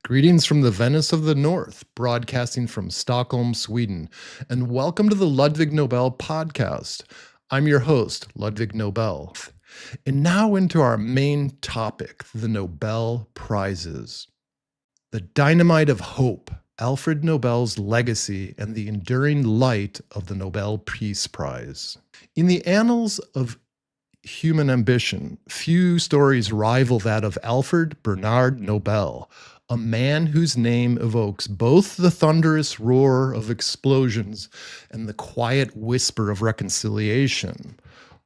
Greetings from the Venice of the North, broadcasting from Stockholm, Sweden, and welcome to the Ludvig Nobel podcast. I'm your host, Ludvig Nobel. And now into our main topic, the Nobel Prizes. The dynamite of hope, Alfred Nobel's legacy, and the enduring light of the Nobel Peace Prize. In the annals of human ambition, few stories rival that of Alfred Bernard Nobel, a man whose name evokes both the thunderous roar of explosions and the quiet whisper of reconciliation.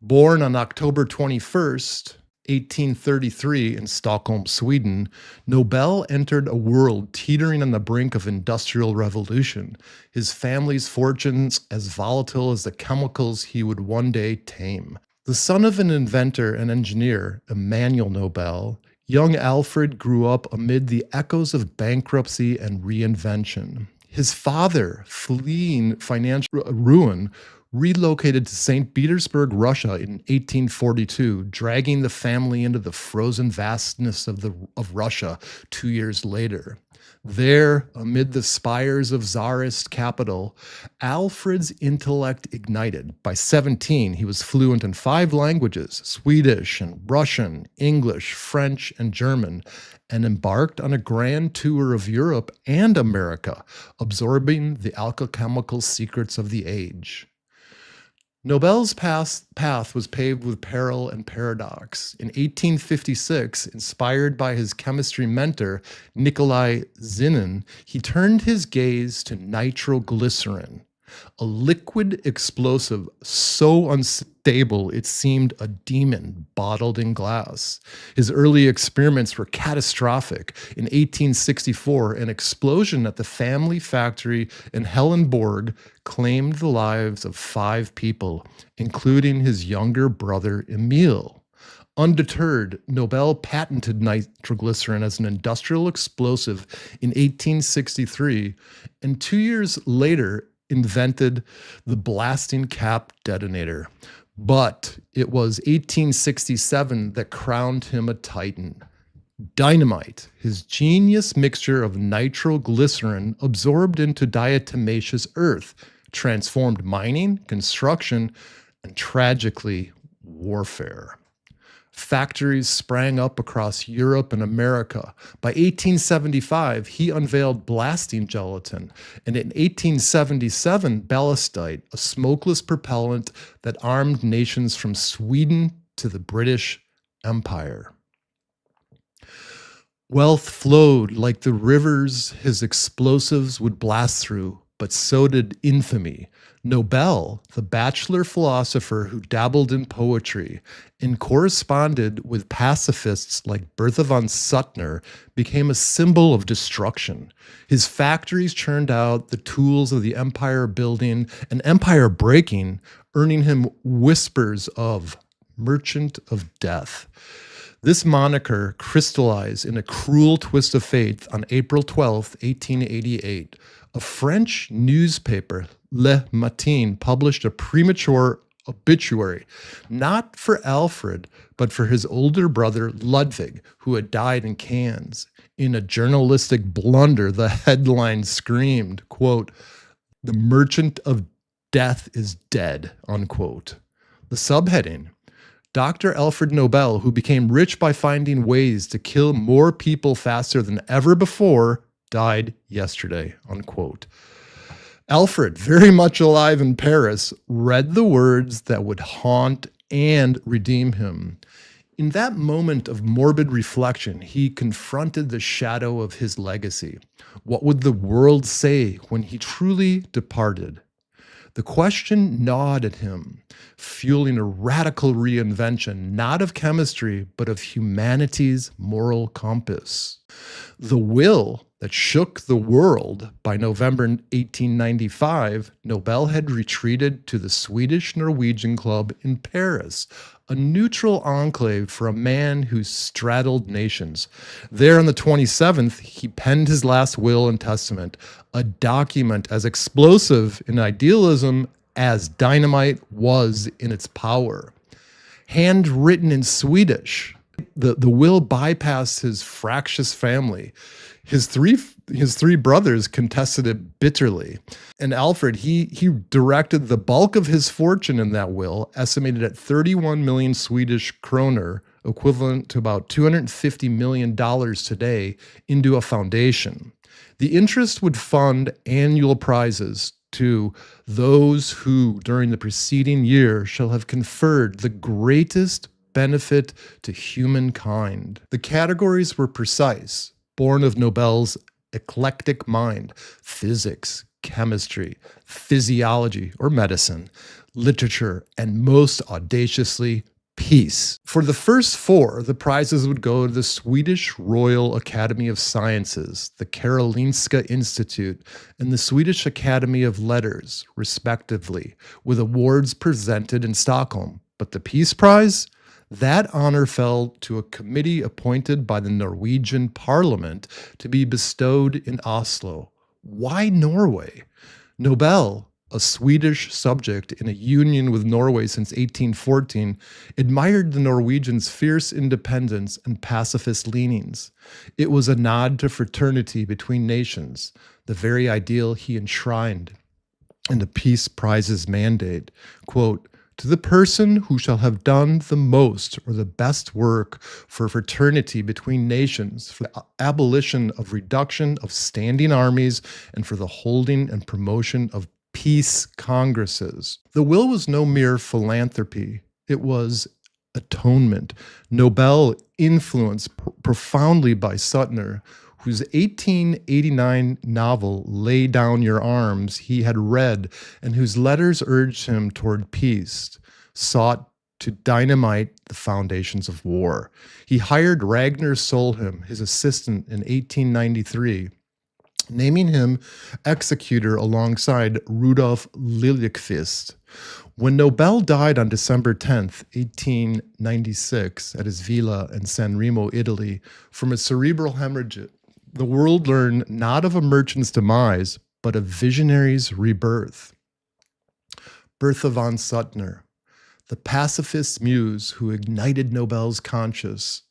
Born on October 21st, 1833 in Stockholm, Sweden, Nobel entered a world teetering on the brink of industrial revolution, his family's fortunes as volatile as the chemicals he would one day tame. The son of an inventor and engineer, Emmanuel Nobel, young Alfred grew up amid the echoes of bankruptcy and reinvention. His father, fleeing financial ruin, relocated to St. Petersburg, Russia in 1842, dragging the family into the frozen vastness of Russia 2 years later. There, amid the spires of Tsarist capital, Alfred's intellect ignited. By 17, he was fluent in 5 languages, Swedish and Russian, English, French, and German, and embarked on a grand tour of Europe and America, absorbing the alchemical secrets of the age. Nobel's path was paved with peril and paradox. In 1856, inspired by his chemistry mentor, Nikolai Zinin, he turned his gaze to nitroglycerin, a liquid explosive so unstable it seemed a demon bottled in glass. His early experiments were catastrophic. In 1864, an explosion at the family factory in Hellenborg claimed the lives of 5 people, including his younger brother Emil. Undeterred, Nobel patented nitroglycerin as an industrial explosive in 1863, and 2 years later invented the blasting cap detonator. But it was 1867 that crowned him a titan. Dynamite, his genius mixture of nitroglycerin absorbed into diatomaceous earth, transformed mining, construction, and tragically, warfare. Factories sprang up across Europe and America. By 1875, he unveiled blasting gelatin, and in 1877, ballistite, a smokeless propellant that armed nations from Sweden to the British Empire. Wealth flowed like the rivers his explosives would blast through, but so did infamy. Nobel, the bachelor philosopher who dabbled in poetry and corresponded with pacifists like Bertha von Suttner, became a symbol of destruction. His factories churned out the tools of the empire building and empire breaking, earning him whispers of merchant of death. This moniker crystallized in a cruel twist of fate on April 12, 1888. A French newspaper, Le Matin, published a premature obituary, not for Alfred, but for his older brother Ludvig, who had died in Cannes. In a journalistic blunder, the headline screamed, quote, "The merchant of death is dead," unquote. The subheading, Dr. Alfred Nobel, who became rich by finding ways to kill more people faster than ever before, died yesterday, unquote. Alfred, very much alive in Paris, read the words that would haunt and redeem him. In that moment of morbid reflection, he confronted the shadow of his legacy. What would the world say when he truly departed? The question gnawed at him, fueling a radical reinvention, not of chemistry, but of humanity's moral compass. The will that shook the world. By November 1895, Nobel had retreated to the Swedish-Norwegian Club in Paris, a neutral enclave for a man who straddled nations. There on the 27th, he penned his last will and testament, a document as explosive in idealism as dynamite was in its power. Handwritten in Swedish, The will bypassed his fractious family. His three brothers contested it bitterly. And Alfred, he directed the bulk of his fortune in that will, estimated at 31 million Swedish kroner, equivalent to about $250 million today, into a foundation. The interest would fund annual prizes to those who, during the preceding year, shall have conferred the greatest benefit to humankind. The categories were precise, born of Nobel's eclectic mind: physics, chemistry, physiology or medicine, literature, and most audaciously, peace. For the first four, the prizes would go to the Swedish Royal Academy of Sciences, the Karolinska Institute, and the Swedish Academy of Letters, respectively, with awards presented in Stockholm. But the Peace Prize? That honor fell to a committee appointed by the Norwegian Parliament to be bestowed in Oslo. Why Norway? Nobel, a Swedish subject in a union with Norway since 1814, admired the Norwegians' fierce independence and pacifist leanings. It was a nod to fraternity between nations, the very ideal he enshrined in the Peace Prize's mandate. Quote, "To the person who shall have done the most or the best work for fraternity between nations, for the abolition of reduction of standing armies, and for the holding and promotion of peace congresses." The will was no mere philanthropy. It was atonement. Nobel, influenced profoundly by Suttner, whose 1889 novel, Lay Down Your Arms, he had read, and whose letters urged him toward peace, sought to dynamite the foundations of war. He hired Ragnar Solheim, his assistant, in 1893, naming him executor alongside Rudolf Liljekvist. When Nobel died on December 10th, 1896, at his villa in San Remo, Italy, from a cerebral hemorrhage, the world learned not of a merchant's demise, but of visionary's rebirth. Bertha von Suttner, the pacifist muse who ignited Nobel's conscience.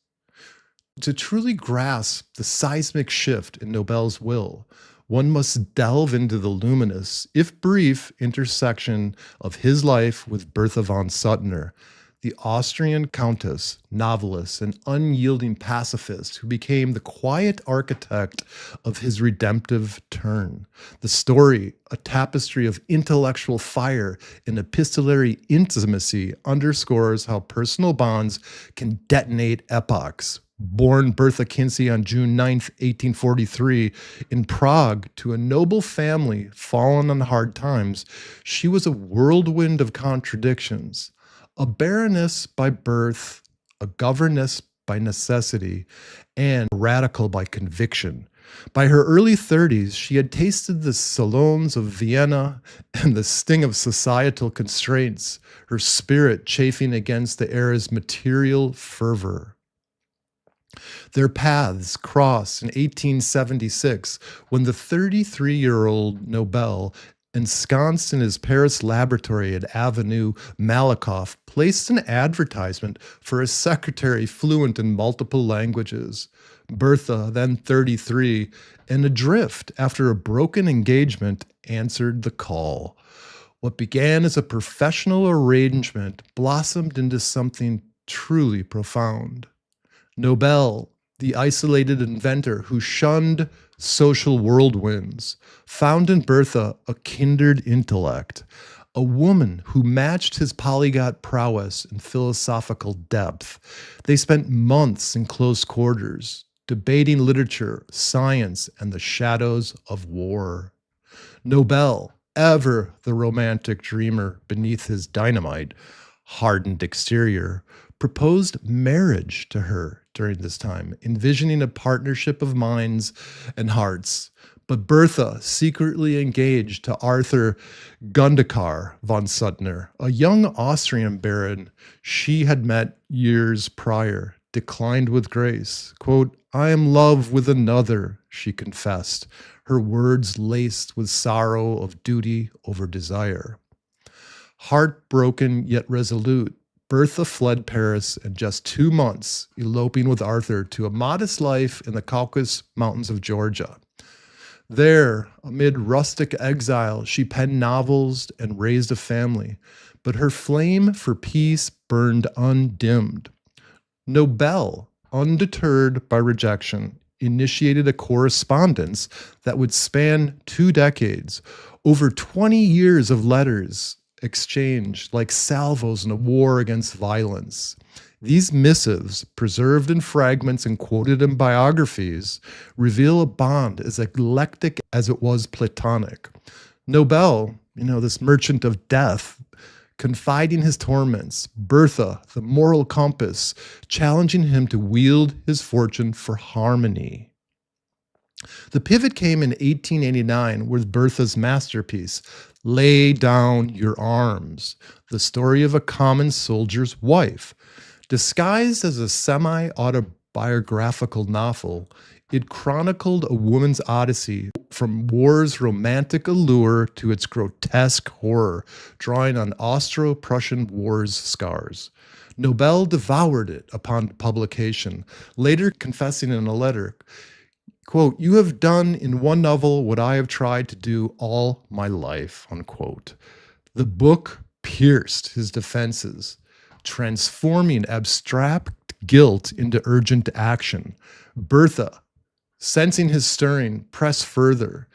To truly grasp the seismic shift in Nobel's will, one must delve into the luminous, if brief, intersection of his life with Bertha von Suttner, the Austrian countess, novelist, and unyielding pacifist who became the quiet architect of his redemptive turn. The story, a tapestry of intellectual fire and epistolary intimacy, underscores how personal bonds can detonate epochs. Born Bertha Kinsey on June 9th, 1843, in Prague to a noble family fallen on hard times, she was a whirlwind of contradictions. A baroness by birth, a governess by necessity, and radical by conviction. By her early 30s, she had tasted the salons of Vienna and the sting of societal constraints, her spirit chafing against the era's material fervor. Their paths crossed in 1876 when the 33-year-old Nobel, ensconced in his Paris laboratory at Avenue Malakoff, placed an advertisement for a secretary fluent in multiple languages. Bertha, then 33, and adrift after a broken engagement, answered the call. What began as a professional arrangement blossomed into something truly profound. Nobel, the isolated inventor who shunned social whirlwinds, found in Bertha a kindred intellect, a woman who matched his polyglot prowess and philosophical depth. They spent months in close quarters, debating literature, science, and the shadows of war. Nobel, ever the romantic dreamer beneath his dynamite, hardened exterior, proposed marriage to her during this time, envisioning a partnership of minds and hearts. But Bertha, secretly engaged to Arthur Gundekar von Suttner, a young Austrian baron she had met years prior, declined with grace. Quote, "I am in love with another," she confessed, her words laced with sorrow of duty over desire. Heartbroken yet resolute, Bertha fled Paris in just 2 months, eloping with Arthur to a modest life in the Caucasus Mountains of Georgia. There, amid rustic exile, she penned novels and raised a family, but her flame for peace burned undimmed. Nobel, undeterred by rejection, initiated a correspondence that would span 2 decades, over 20 years of letters exchanged like salvos in a war against violence. These missives, preserved in fragments and quoted in biographies, reveal a bond as eclectic as it was platonic. Nobel, this merchant of death, confiding his torments, Bertha, the moral compass, challenging him to wield his fortune for harmony. The pivot came in 1889 with Bertha's masterpiece, Lay Down Your Arms, the story of a common soldier's wife. Disguised as a semi-autobiographical novel, it chronicled a woman's odyssey from war's romantic allure to its grotesque horror, drawing on Austro-Prussian war's scars. Nobel devoured it upon publication, later confessing in a letter, quote, "You have done in one novel what I have tried to do all my life," unquote. The book pierced his defenses, transforming abstract guilt into urgent action. Bertha, sensing his stirring, pressed further.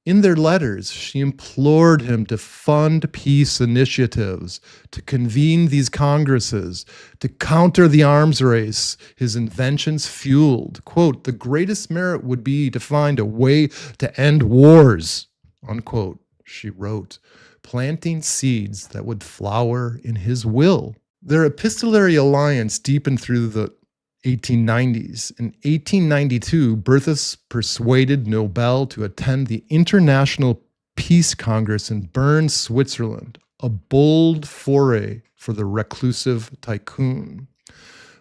In their letters, she implored him to fund peace initiatives, to convene these congresses, to counter the arms race his inventions fueled. Quote, "The greatest merit would be to find a way to end wars," unquote, she wrote, planting seeds that would flower in his will. Their epistolary alliance deepened through the 1890s. In 1892, Bertha persuaded Nobel to attend the International Peace Congress in Bern, Switzerland, a bold foray for the reclusive tycoon.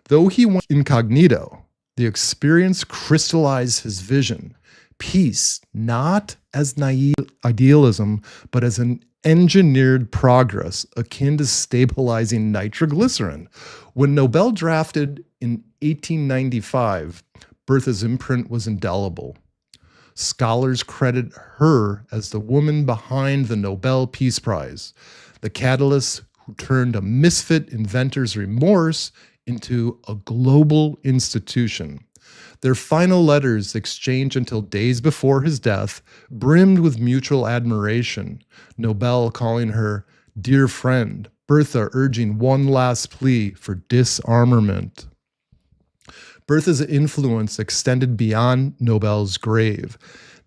Though he went incognito, the experience crystallized his vision. Peace, not as naive idealism, but as an engineered progress akin to stabilizing nitroglycerin. When Nobel drafted in 1895, Bertha's imprint was indelible. Scholars credit her as the woman behind the Nobel Peace Prize, the catalyst who turned a misfit inventor's remorse into a global institution. Their final letters, exchanged until days before his death, brimmed with mutual admiration, Nobel calling her "dear friend," Bertha urging one last plea for disarmament. Bertha's influence extended beyond Nobel's grave.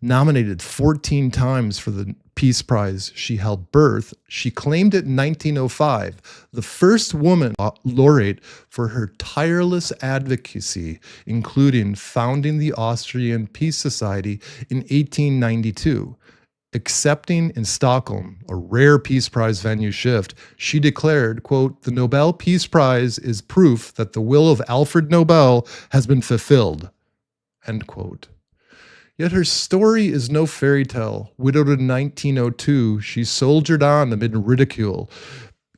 Nominated 14 times for the Peace Prize, she held birth. She claimed it in 1905, the first woman laureate for her tireless advocacy, including founding the Austrian Peace Society in 1892. Accepting in Stockholm, a rare Peace Prize venue shift, she declared, quote, "The Nobel Peace Prize is proof that the will of Alfred Nobel has been fulfilled," end quote. Yet her story is no fairy tale. Widowed in 1902, she soldiered on amid ridicule.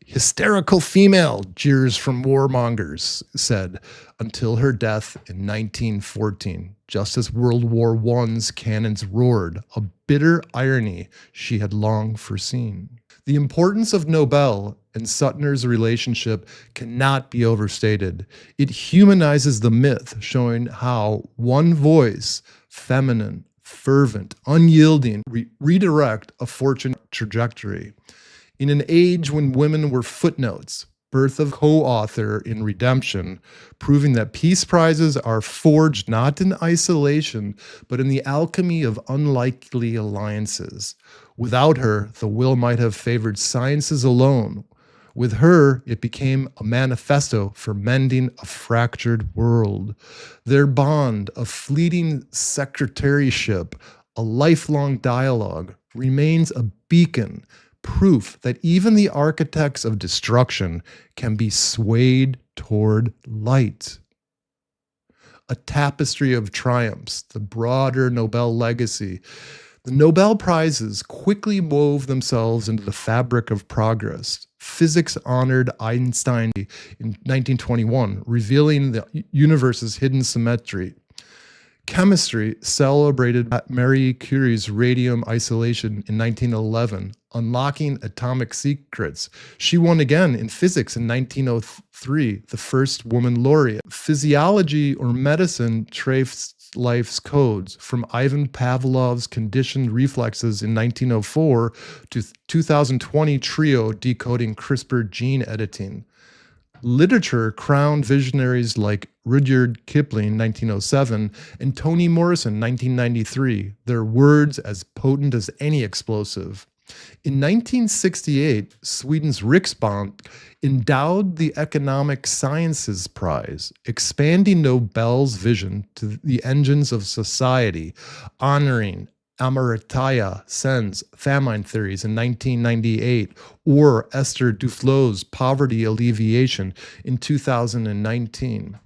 "Hysterical female," jeers from warmongers said, until her death in 1914, just as World War I's cannons roared, a bitter irony she had long foreseen. The importance of Nobel and Suttner's relationship cannot be overstated. It humanizes the myth, showing how one voice, feminine, fervent, unyielding, redirect a fortune trajectory. In an age when women were footnotes, Bertha co-author in Redemption, proving that peace prizes are forged not in isolation, but in the alchemy of unlikely alliances. Without her, the will might have favored sciences alone. With her, it became a manifesto for mending a fractured world. Their bond, a fleeting secretaryship, a lifelong dialogue, remains a beacon, proof that even the architects of destruction can be swayed toward light. A tapestry of triumphs, the broader Nobel legacy, The Nobel Prizes quickly wove themselves into the fabric of progress. Physics honored Einstein in 1921, revealing the universe's hidden symmetry. Chemistry celebrated Marie Curie's radium isolation in 1911, unlocking atomic secrets. She won again in physics in 1903, the first woman laureate. Physiology or medicine traced life's codes, from Ivan Pavlov's conditioned reflexes in 1904 to 2020 trio decoding CRISPR gene editing. Literature crowned visionaries like Rudyard Kipling, 1907, and Toni Morrison, 1993, their words as potent as any explosive. In 1968, Sweden's Riksbank endowed the Economic Sciences Prize, expanding Nobel's vision to the engines of society, honoring Amartya Sen's famine theories in 1998, or Esther Duflo's poverty alleviation in 2019.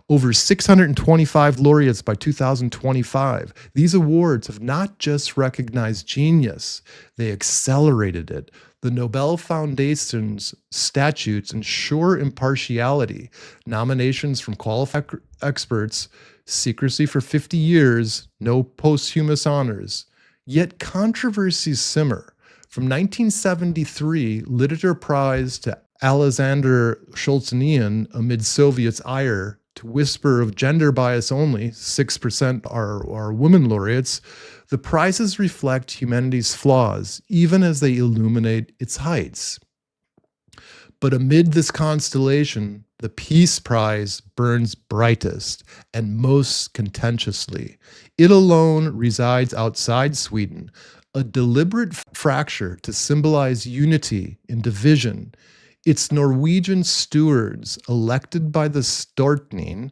Over 625 laureates by 2025. These awards have not just recognized genius, they accelerated it. The Nobel Foundation's statutes ensure impartiality, nominations from qualified experts, secrecy for 50 years, no posthumous honors. Yet controversies simmer. From 1973 Literature Prize to Alexander Solzhenitsyn amid Soviets' ire, to whisper of gender bias only, 6% are women laureates, the prizes reflect humanity's flaws, even as they illuminate its heights. But amid this constellation, the Peace Prize burns brightest and most contentiously. It alone resides outside Sweden, a deliberate fracture to symbolize unity in division. Its Norwegian stewards, elected by the Storting,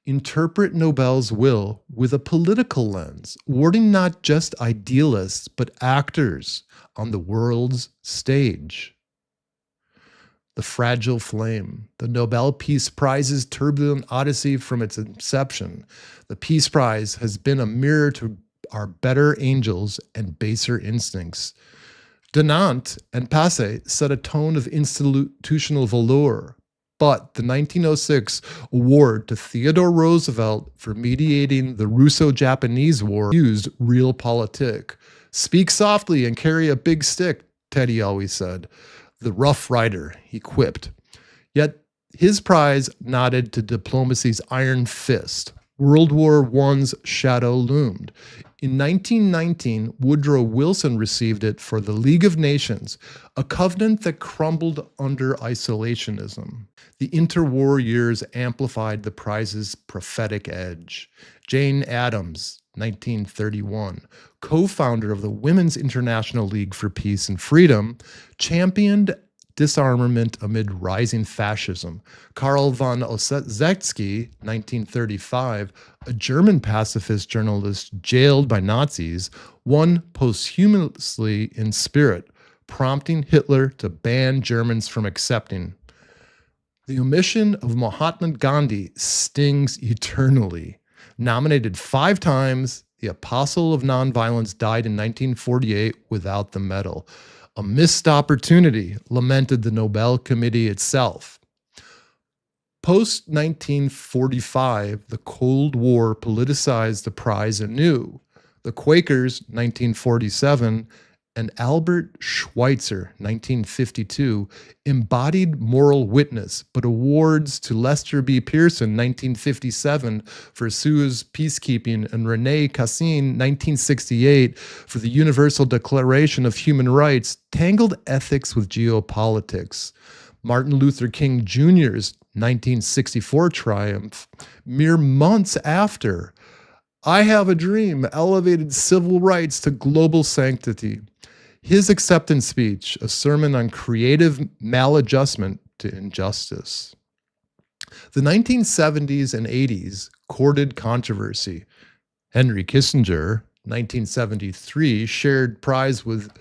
interpret Nobel's will with a political lens, awarding not just idealists, but actors on the world's stage. The fragile flame, the Nobel Peace Prize's turbulent odyssey from its inception. The Peace Prize has been a mirror to our better angels and baser instincts. Dunant and Passé set a tone of institutional velour, but the 1906 award to Theodore Roosevelt for mediating the Russo-Japanese War used realpolitik. Speak softly and carry a big stick, Teddy always said. The Rough Rider, he quipped. Yet his prize nodded to diplomacy's iron fist. World War I's shadow loomed. In 1919, Woodrow Wilson received it for the League of Nations, a covenant that crumbled under isolationism. The interwar years amplified the prize's prophetic edge. Jane Addams, 1931, co-founder of the Women's International League for Peace and Freedom, championed disarmament amid rising fascism. Karl von Ossietzky, 1935, a German pacifist journalist jailed by Nazis, won posthumously in spirit, prompting Hitler to ban Germans from accepting. The omission of Mahatma Gandhi stings eternally. Nominated 5 times, the apostle of nonviolence died in 1948 without the medal. A missed opportunity, lamented the Nobel Committee itself. Post-1945, the Cold War politicized the prize anew. The Quakers, 1947, and Albert Schweitzer, 1952, embodied moral witness, but awards to Lester B. Pearson, 1957, for Suez peacekeeping, and Rene Cassin, 1968, for the Universal Declaration of Human Rights, tangled ethics with geopolitics. Martin Luther King Jr.'s 1964 triumph, mere months after I Have a Dream elevated civil rights to global sanctity. His acceptance speech, a sermon on creative maladjustment to injustice. The 1970s and 80s courted controversy. Henry Kissinger, 1973, shared prize with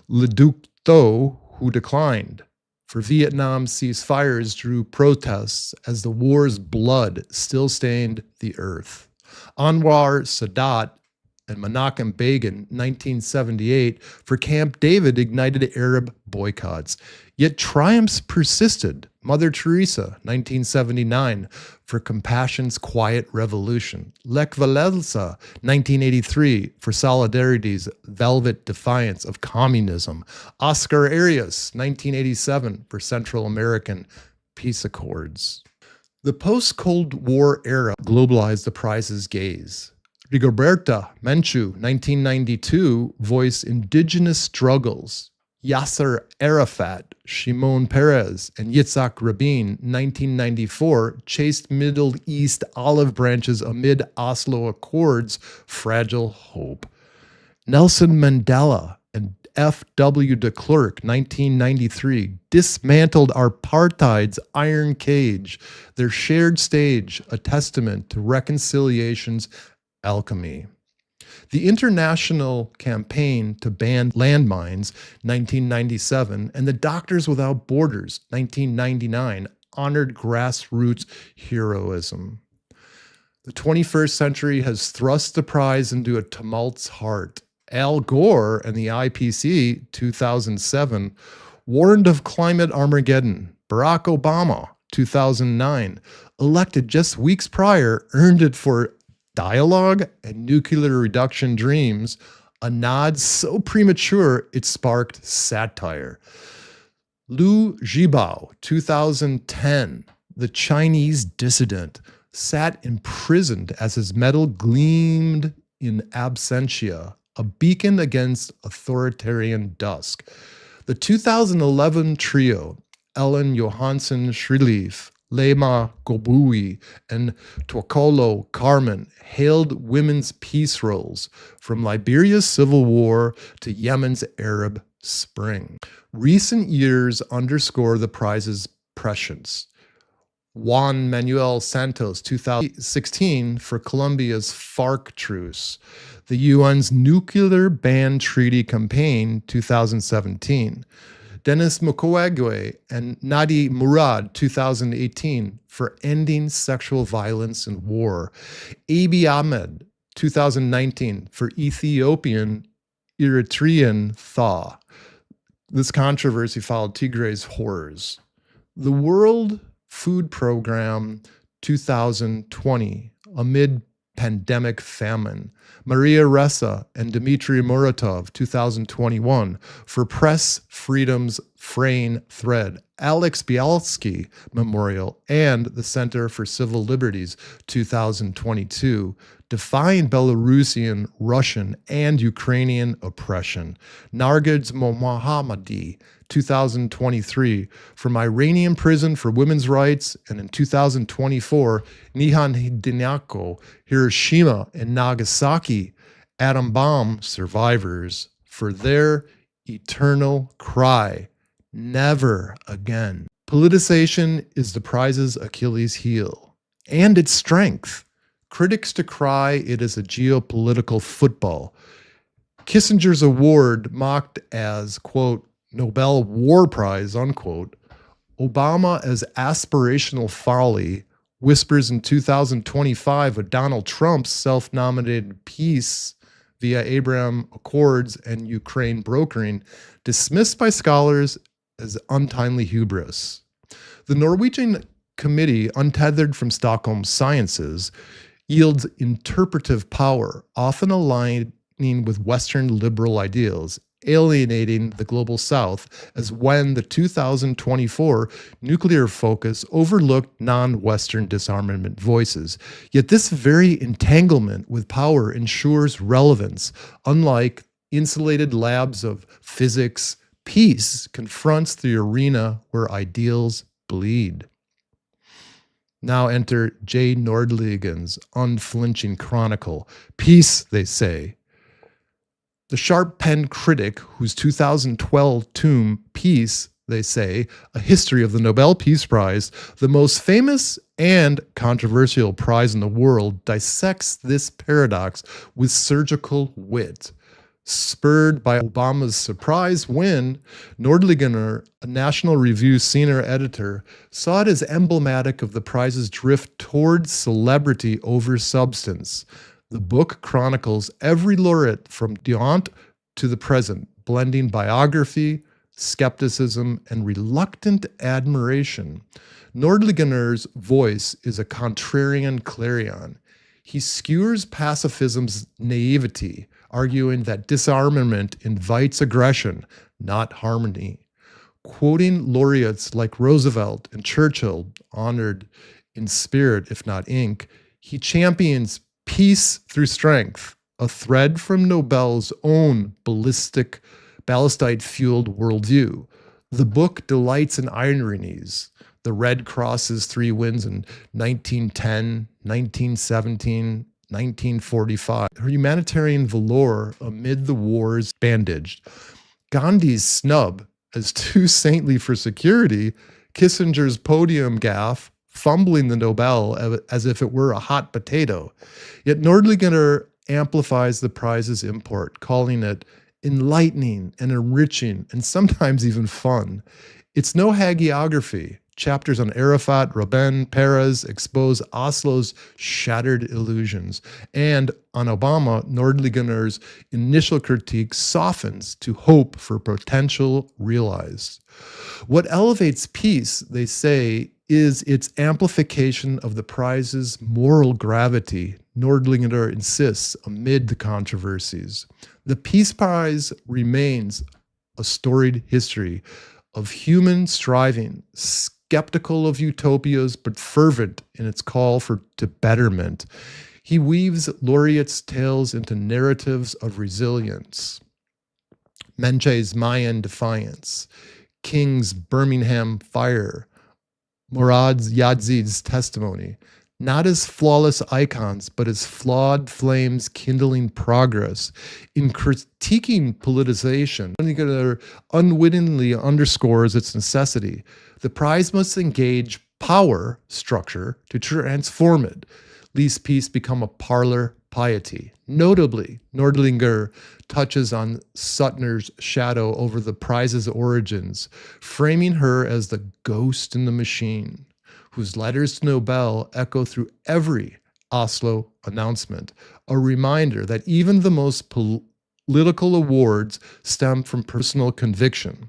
Le Duc Tho, who declined. For Vietnam, ceasefires drew protests as the war's blood still stained the earth. Anwar Sadat, and Menachem Begin, 1978, for Camp David ignited Arab boycotts. Yet triumphs persisted. Mother Teresa, 1979, for Compassion's Quiet Revolution. Lech Walesa, 1983, for Solidarity's Velvet Defiance of Communism. Oscar Arias, 1987, for Central American Peace Accords. The post-Cold War era globalized the prize's gaze. Rigoberta Menchú, 1992, voiced indigenous struggles. Yasser Arafat, Shimon Peres, and Yitzhak Rabin, 1994, chased Middle East olive branches amid Oslo Accords' fragile hope. Nelson Mandela and F.W. de Klerk, 1993, dismantled apartheid's iron cage, their shared stage, a testament to reconciliation's alchemy. The International Campaign to Ban Landmines, 1997, and the Doctors Without Borders, 1999, honored grassroots heroism. The 21st century has thrust the prize into a tumult's heart. Al Gore and the IPC, 2007, warned of climate Armageddon. Barack Obama, 2009, elected just weeks prior, earned it for dialogue and nuclear reduction dreams, a nod so premature it sparked satire. Liu Zhibao, 2010, the Chinese dissident, sat imprisoned as his medal gleamed in absentia, a beacon against authoritarian dusk. The 2011 trio, Ellen Johansson Shrilief, Lema Gobui, and Twakolo Carmen, hailed women's peace roles from Liberia's civil war to Yemen's Arab Spring. Recent years underscore the prize's prescience. Juan Manuel Santos, 2016, for Colombia's FARC truce. The UN's Nuclear Ban Treaty Campaign, 2017. Denis Mukwege and Nadi Murad, 2018, for ending sexual violence and war. Abiy Ahmed, 2019, for Ethiopian Eritrean thaw. This controversy followed Tigray's horrors. The World Food Program, 2020, amid pandemic famine. Maria Ressa and Dmitry Muratov, 2021, for Press Freedom's Fraying Thread. Alex Bialski Memorial and the Center for Civil Liberties, 2022, defying Belarusian, Russian, and Ukrainian oppression. Nargis Mohammadi, 2023, from Iranian prison for women's rights, and in 2024, Nihan Hinako, Hiroshima and Nagasaki atom bomb survivors, for their eternal cry, never again. Politicization is the prize's Achilles heel, and its strength. Critics decry it as a geopolitical football. Kissinger's award, mocked as, quote, Nobel War Prize, unquote, Obama as aspirational folly, whispers in 2025 of Donald Trump's self-nominated peace via Abraham Accords and Ukraine brokering, dismissed by scholars as untimely hubris. The Norwegian committee, untethered from Stockholm sciences, yields interpretive power, often aligning with Western liberal ideals, alienating the global South, as when the 2024 nuclear focus overlooked non-Western disarmament voices. Yet this very entanglement with power ensures relevance. Unlike insulated labs of physics, peace confronts the arena where ideals bleed. Now enter J. Nordligen's unflinching chronicle. Peace, they say. The sharp-penned critic whose 2012 tome, Peace, they say, A History of the Nobel Peace Prize, the most famous and controversial prize in the world, dissects this paradox with surgical wit. Spurred by Obama's surprise win, Nordligener, a National Review senior editor, saw it as emblematic of the prize's drift towards celebrity over substance. The book chronicles every laureate from Daunt to the present, blending biography, skepticism, and reluctant admiration. Nordlinger's voice is a contrarian clarion. He skewers pacifism's naivety, arguing that disarmament invites aggression, not harmony. Quoting laureates like Roosevelt and Churchill, honored in spirit if not ink, he champions peace through strength, a thread from Nobel's own ballistite-fueled worldview. The book delights in ironies. The Red Cross's three wins in 1910, 1917, 1945. Her humanitarian velour amid the wars bandaged. Gandhi's snub as too saintly for security. Kissinger's podium gaffe, fumbling the Nobel as if it were a hot potato. Yet Nordlinger amplifies the prize's import, calling it enlightening and enriching and sometimes even fun. It's no hagiography. Chapters on Arafat, Rabin, Peres expose Oslo's shattered illusions. And on Obama, Nordlinger's initial critique softens to hope for potential realized. What elevates peace, they say, is its amplification of the prize's moral gravity, Nordlinger insists, amid the controversies. The Peace Prize remains a storied history of human striving, skeptical of utopias, but fervent in its call to betterment. He weaves laureates' tales into narratives of resilience. Menche's Mayan defiance, King's Birmingham fire, Murad Yazid's testimony, not as flawless icons, but as flawed flames kindling progress. In critiquing politicization, Nordlinger unwittingly underscores its necessity. The prize must engage power structure to transform it, lest peace become a parlor piety. Notably, Nordlinger touches on Suttner's shadow over the prize's origins, framing her as the ghost in the machine, whose letters to Nobel echo through every Oslo announcement, a reminder that even the most political awards stem from personal conviction.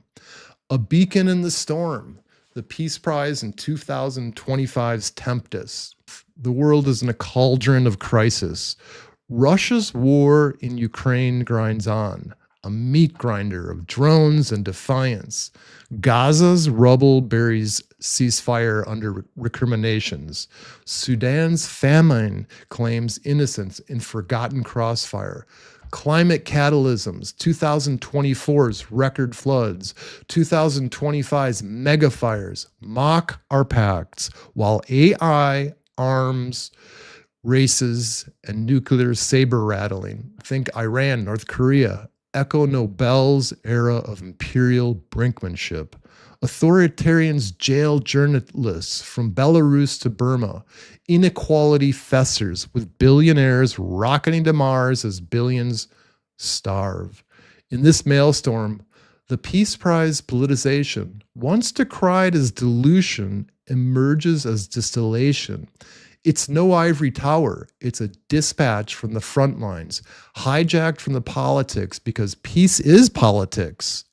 A beacon in the storm, the Peace Prize in 2025's Tempest. The world is in a cauldron of crisis. Russia's war in Ukraine grinds on, a meat grinder of drones and defiance. Gaza's rubble buries ceasefire under recriminations. Sudan's famine claims innocence in forgotten crossfire. Climate catalysms, 2024's record floods, 2025's mega fires mock our pacts, while AI, arms, races, and nuclear saber rattling, think Iran, North Korea, echo Nobel's era of imperial brinkmanship. Authoritarians jail journalists from Belarus to Burma. Inequality festers, with billionaires rocketing to Mars as billions starve. In this maelstrom, the Peace Prize politicization, once decried as dilution, emerges as distillation. It's no ivory tower. It's a dispatch from the front lines, hijacked from the politics because peace is politics.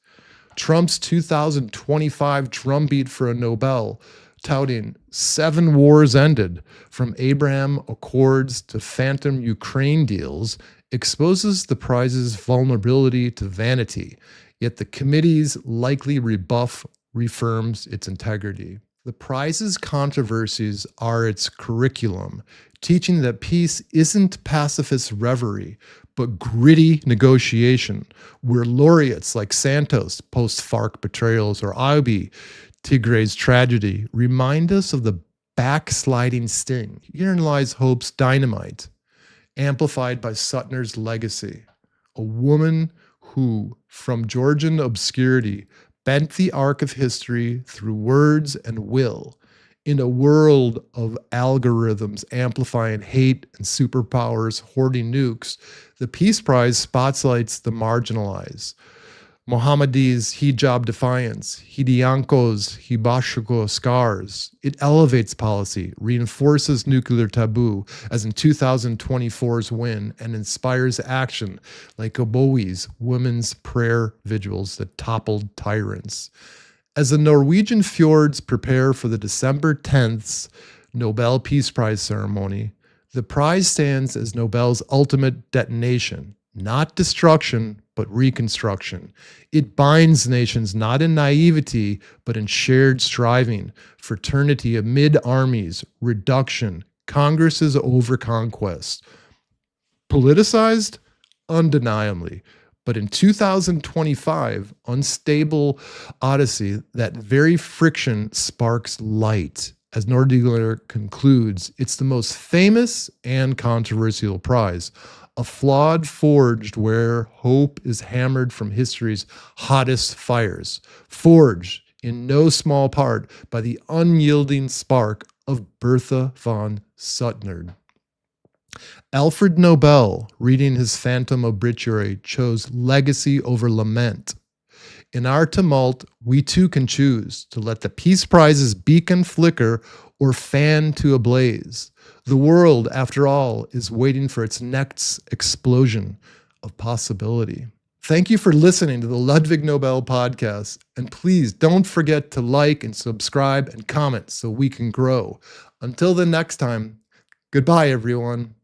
Trump's 2025 drumbeat for a Nobel, touting 7 wars ended, from Abraham Accords to phantom Ukraine deals, exposes the prize's vulnerability to vanity, yet the committee's likely rebuff reaffirms its integrity. The prize's controversies are its curriculum, teaching that peace isn't pacifist reverie, but gritty negotiation, where laureates like Santos, post-FARC betrayals, or Abiy, Tigray's tragedy, remind us of the backsliding sting. Herein lies hope's dynamite, amplified by Suttner's legacy, a woman who, from Georgian obscurity, bent the arc of history through words and will. In a world of algorithms amplifying hate and superpowers hoarding nukes, the Peace Prize spotlights the marginalized. Mohammadi's hijab defiance, Hidianko's hibashiko scars. It elevates policy, reinforces nuclear taboo, as in 2024's win, and inspires action like Oboe's women's prayer vigils that toppled tyrants. As the Norwegian fjords prepare for the December 10th Nobel Peace Prize ceremony, the prize stands as Nobel's ultimate detonation, not destruction, but reconstruction. It binds nations not in naivety, but in shared striving, fraternity amid armies, reduction, Congresses over conquest. Politicized? Undeniably. But in 2025, unstable odyssey, that very friction sparks light. As Nordiger concludes, it's the most famous and controversial prize, a flawed forged where hope is hammered from history's hottest fires, forged in no small part by the unyielding spark of Bertha von Suttner. Alfred Nobel, reading his Phantom obituary, chose legacy over lament. In our tumult, we too can choose to let the Peace Prize's beacon flicker or fan to a blaze. The world, after all, is waiting for its next explosion of possibility. Thank you for listening to the Ludvig Nobel podcast, and please don't forget to like and subscribe and comment so we can grow. Until the next time, goodbye, everyone.